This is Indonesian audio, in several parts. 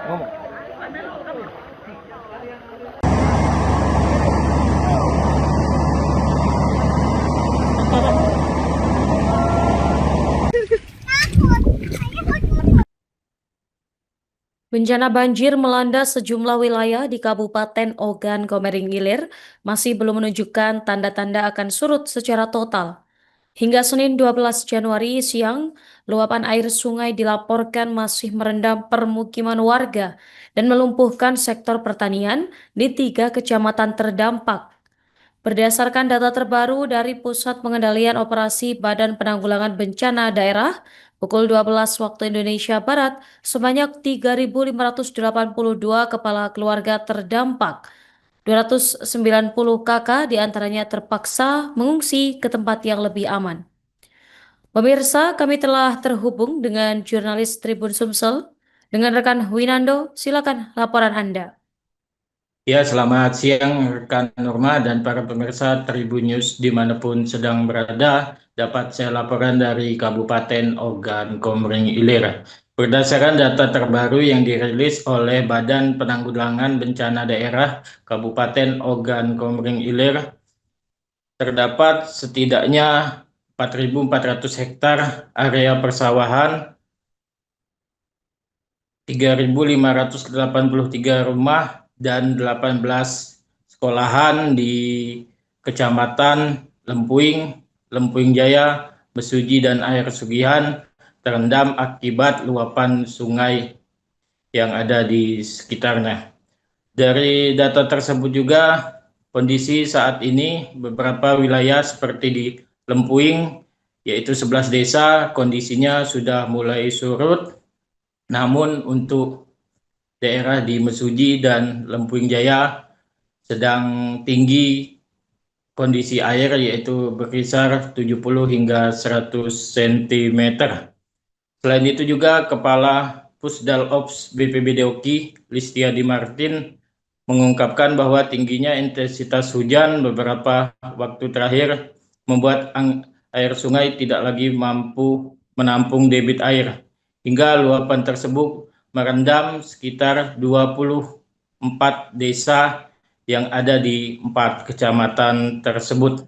Bencana banjir melanda sejumlah wilayah di Kabupaten Ogan Komering Ilir masih belum menunjukkan tanda-tanda akan surut secara total. Hingga Senin 12 Januari siang, luapan air sungai dilaporkan masih merendam permukiman warga dan melumpuhkan sektor pertanian di 3 kecamatan terdampak. Berdasarkan data terbaru dari Pusat Pengendalian Operasi Badan Penanggulangan Bencana Daerah, pukul 12 waktu Indonesia Barat, sebanyak 3.582 kepala keluarga terdampak. 290 kakak diantaranya terpaksa mengungsi ke tempat yang lebih aman. Pemirsa, kami telah terhubung dengan jurnalis Tribun Sumsel. Dengan rekan Winando, silakan laporan Anda. Ya, selamat siang rekan Norma dan para pemirsa Tribun News dimanapun sedang berada. Dapat saya laporkan dari Kabupaten Ogan Komering Ilir. Berdasarkan data terbaru yang dirilis oleh Badan Penanggulangan Bencana Daerah Kabupaten Ogan Komering Ilir, terdapat setidaknya 4.400 hektar area persawahan, 3.583 rumah, dan 18 sekolahan di Kecamatan Lempuing, Lempuing Jaya, Mesuji, dan Air Sugihan terendam akibat luapan sungai yang ada di sekitarnya. Dari data tersebut juga, kondisi saat ini beberapa wilayah seperti di Lempuing, yaitu 11 desa, kondisinya sudah mulai surut. Namun untuk daerah di Mesuji dan Lempuing Jaya sedang tinggi kondisi air, yaitu berkisar 70 hingga 100 cm. Selain itu juga Kepala Pusdal Ops BPBD Oki, Listiadi Martin, mengungkapkan bahwa tingginya intensitas hujan beberapa waktu terakhir membuat air sungai tidak lagi mampu menampung debit air, hingga luapan tersebut merendam sekitar 24 desa yang ada di 4 kecamatan tersebut.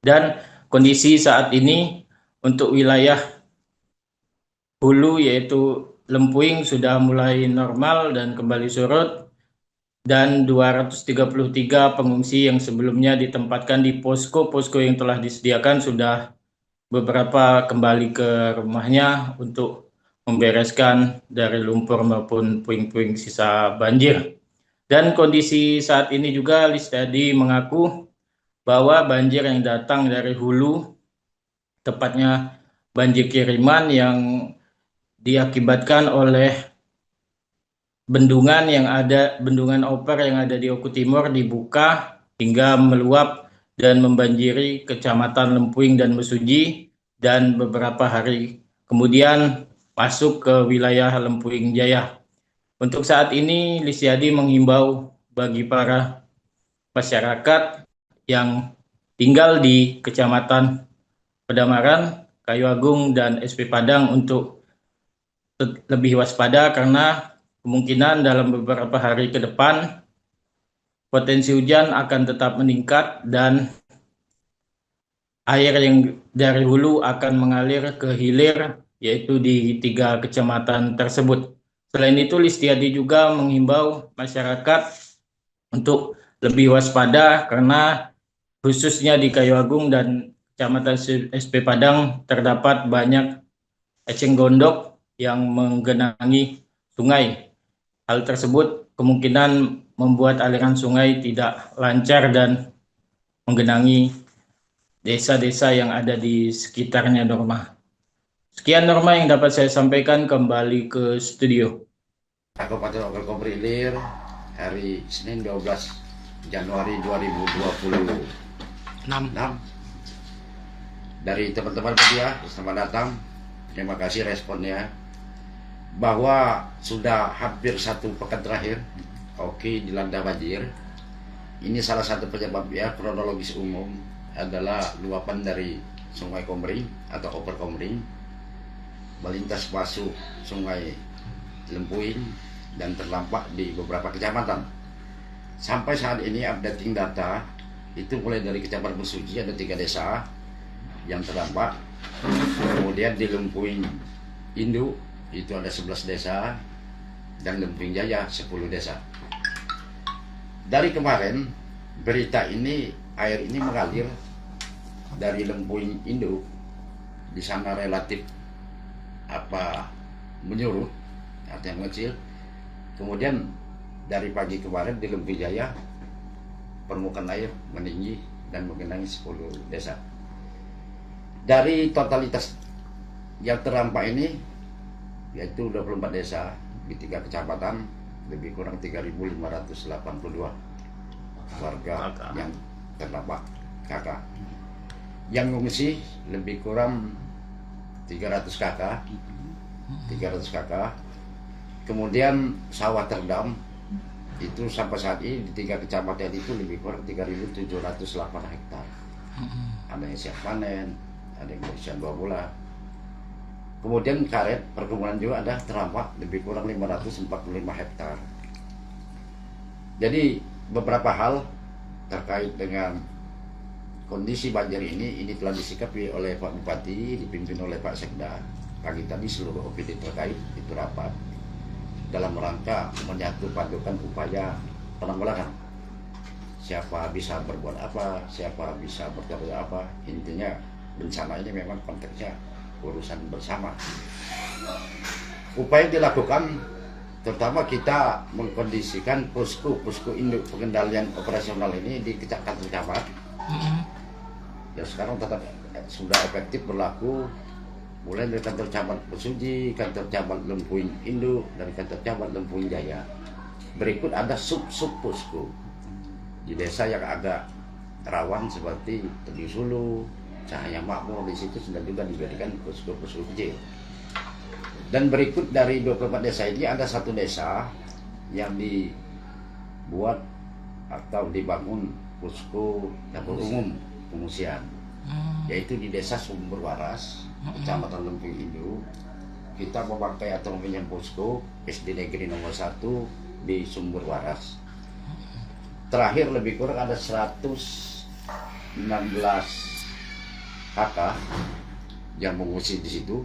Dan kondisi saat ini untuk wilayah hulu yaitu Lempuing sudah mulai normal dan kembali surut, dan 233 pengungsi yang sebelumnya ditempatkan di posko-posko yang telah disediakan sudah beberapa kembali ke rumahnya untuk membereskan dari lumpur maupun puing-puing sisa banjir. Dan kondisi saat ini juga Listiadi mengaku bahwa banjir yang datang dari hulu, tepatnya banjir kiriman yang diakibatkan oleh bendungan Oper yang ada di Oku Timur dibuka hingga meluap dan membanjiri Kecamatan Lempuing dan Mesuji, dan beberapa hari kemudian masuk ke wilayah Lempuing Jaya. Untuk saat ini Listiadi menghimbau bagi para masyarakat yang tinggal di Kecamatan Pedamaran, Kayu Agung, dan SP Padang untuk lebih waspada karena kemungkinan dalam beberapa hari ke depan potensi hujan akan tetap meningkat dan air yang dari hulu akan mengalir ke hilir, yaitu di 3 kecamatan tersebut. Selain itu, Listiadi juga menghimbau masyarakat untuk lebih waspada karena khususnya di Kayu Agung dan Kecamatan SP Padang terdapat banyak eceng gondok yang menggenangi sungai. Hal tersebut kemungkinan membuat aliran sungai tidak lancar dan menggenangi desa-desa yang ada di sekitarnya, Norma. Sekian Norma yang dapat saya sampaikan, kembali ke studio. Kabupaten Ogan Komering Ilir, hari Senin 12 Januari 2026. Dari teman-teman media, selamat datang. Terima kasih responnya. Bahwa sudah hampir 1 pekan terakhir Oki dilanda banjir. Ini salah satu penyebabnya, kronologis umum adalah luapan dari Sungai Komering atau Oper Komering melintas masuk Sungai Lempuing dan terdampak di beberapa kecamatan. Sampai saat ini updating data itu mulai dari Kecamatan Besuji ada 3 desa yang terdampak. Kemudian di Lempuing Induk itu ada 11 desa dan Lempuing Jaya 10 desa. Dari kemarin berita ini, air ini mengalir dari Lempuing Induk, di sana relatif menyurut, artinya mengecil. Kemudian dari pagi kemarin di Lempuing Jaya permukaan air meninggi dan mengenangi 10 desa. Dari totalitas yang terdampak ini yaitu 24 desa di 3 kecamatan, lebih kurang 3.582 warga yang terdampak KK. Yang mengungsi lebih kurang 300 KK. Kemudian sawah terendam itu sampai saat ini di 3 kecamatan itu lebih kurang 3.708 hektar. Ada yang siap panen, ada yang berusia 2 bulan. Kemudian karet perkebunan juga ada terdampak lebih kurang 545 hektar. Jadi beberapa hal terkait dengan kondisi banjir ini telah disikapi oleh Pak Bupati, dipimpin oleh Pak Sekda. Pagi tadi seluruh OPD terkait itu rapat dalam rangka menyatu padukan upaya penanggulangan. Siapa bisa berbuat apa, siapa bisa berbuat apa. Intinya bencana ini memang konteksnya urusan bersama. Upaya dilakukan terutama kita mengkondisikan posko induk pengendalian operasional ini di kecamatan yang sekarang tetap sudah efektif berlaku, mulai dari kantor cabang Besuji, kantor cabang Lempuing Induk, dari kantor cabang Lempuing Jaya. Berikut ada sub posko di desa yang agak rawan seperti Tebi Sulu, Cahaya Makmur, di situ sudah juga diberikan posko-posko kecil. Dan berikut dari 24 desa ini ada 1 desa yang dibuat atau dibangun posko dapur umum pengungsian, yaitu di desa Sumber Waras, Kecamatan Lempuing Induk. Kita memakai atau mempunyai posko SD Negeri nomor 1 di Sumber Waras. Terakhir lebih kurang ada 116 KK yang mengungsi di situ.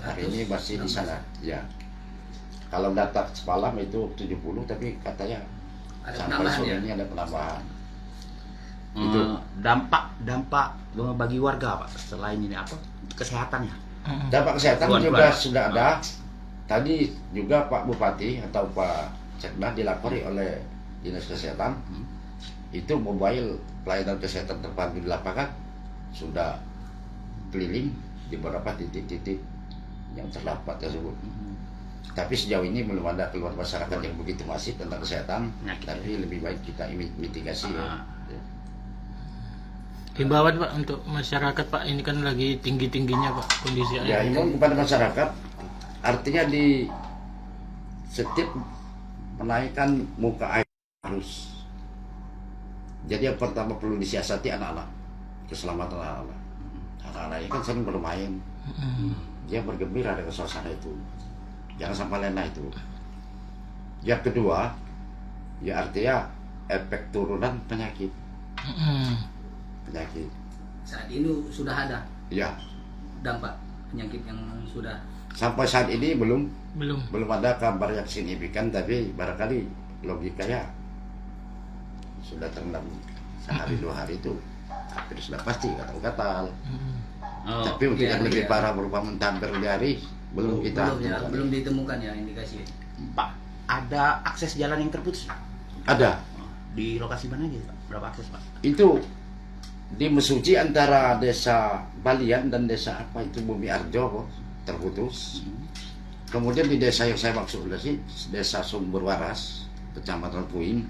Hari ini masih di sana. Ya. Kalau data semalam itu 70, tapi katanya sampai sore ini ada penambahan. Itu dampak bagi warga Pak selain ini apa kesehatannya? Dampak kesehatan juga sudah ada. Tadi juga Pak Bupati atau Pak Sekda dilapori oleh Dinas Kesehatan. Itu mobile pelayanan kesehatan terpadu di lapangan sudah keliling di beberapa titik-titik yang terdapat tersebut. Tapi sejauh ini belum ada keluar masyarakat yang begitu masif tentang kesehatan. Tapi lebih baik kita mitigasi ya. Himbauan Pak untuk masyarakat Pak, ini kan lagi tinggi-tingginya Pak kondisi air. Ya, himbauan kepada masyarakat artinya di setiap menaikkan muka air harus. Jadi yang pertama perlu disiasati anak-anak, keselamatan anak-anak. Anak-anak ini kan sering bermain, dia bergembira dengan suasana itu. Jangan sampai lena itu. Yang kedua, ya artinya efek turunan penyakit. Penyakit. Saat ini sudah ada Ya. dampak penyakit yang sudah. Sampai saat ini belum Belum. ada kabar yang signifikan, tapi barangkali logikanya sudah terendam sehari 2 hari itu hampir sudah pasti gatal-gatal. Tapi untuk yang lebih parah berupa muntah berhari belum kita belum ditemukan ya indikasi. Pak, ada akses jalan yang terputus? ada. Di lokasi mana aja Pak? Berapa akses Pak? Itu di Mesuji antara desa Balian dan desa apa itu Bumi Arjo terputus. Kemudian di desa yang saya maksud tadi, desa Sumber Waras, Kecamatan Puing,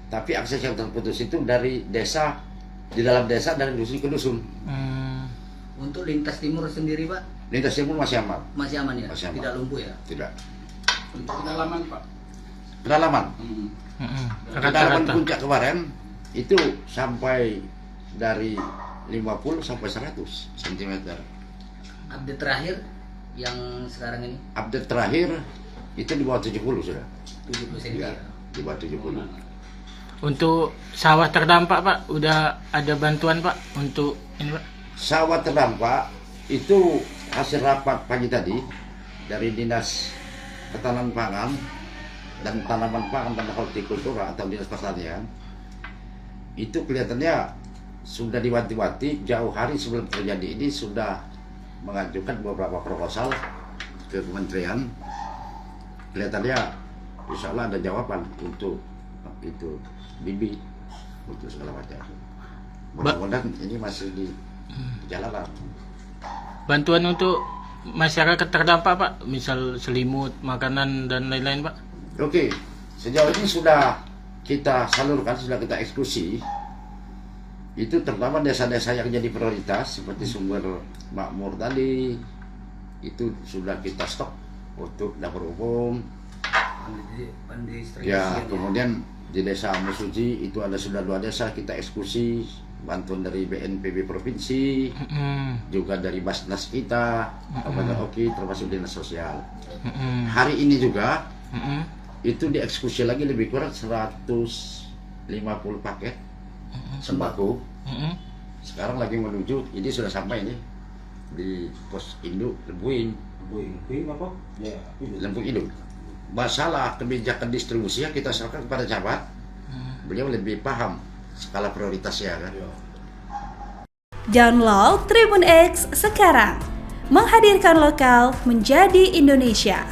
tapi akses yang terputus itu dari desa, di dalam desa dari dusun ke dusun. Untuk lintas timur sendiri Pak Lintas timur masih aman. masih aman ya? Masih aman. Tidak lumpuh ya? Tidak. Untuk kedalaman Pak. Kedalaman. Kedalaman Rata-rata. puncak kemarin itu sampai dari 50 sampai 100 cm. Update terakhir yang sekarang ini Update terakhir itu di bawah 70 sudah. 70 cm. Ya, di bawah 70. Untuk sawah terdampak Pak, udah ada bantuan Pak untuk ini Pak? Sawah terdampak itu hasil rapat pagi tadi dari Dinas Ketahanan Pangan dan Tanaman Pangan dan Hortikultura atau Dinas Pertanian. Itu kelihatannya sudah diwanti-wanti jauh hari sebelum terjadi ini, sudah mengajukan beberapa proposal ke kementerian. Kelihatannya insya Allah ada jawaban untuk itu bibi untuk segala macam. Mudah-mudahan ini masih di jalanan. Bantuan untuk masyarakat terdampak Pak, misal selimut, makanan dan lain-lain Pak? Oke, sejauh ini sudah kita salurkan, sudah kita eksekusi. Itu terutama desa-desa yang jadi prioritas seperti Sumber Makmur tadi, itu sudah kita stok untuk dapur umum. Pendistribusian Ya, kemudian di desa Musuji itu ada sudah 2 desa kita eksekusi, bantuan dari BNPB provinsi, juga dari Basnas kita, Kabupaten Oki, termasuk dinas sosial. Hari ini juga itu dieksekusi lagi lebih kurang 150 paket sembako. Sekarang lagi menuju, ini sudah sampai ini di pos induk Lempuing. Lempuing induk. Masalah kebijakan distribusinya kita serahkan kepada camat. Beliau lebih paham skala prioritasnya kan. Download Tribun X sekarang, menghadirkan lokal menjadi Indonesia.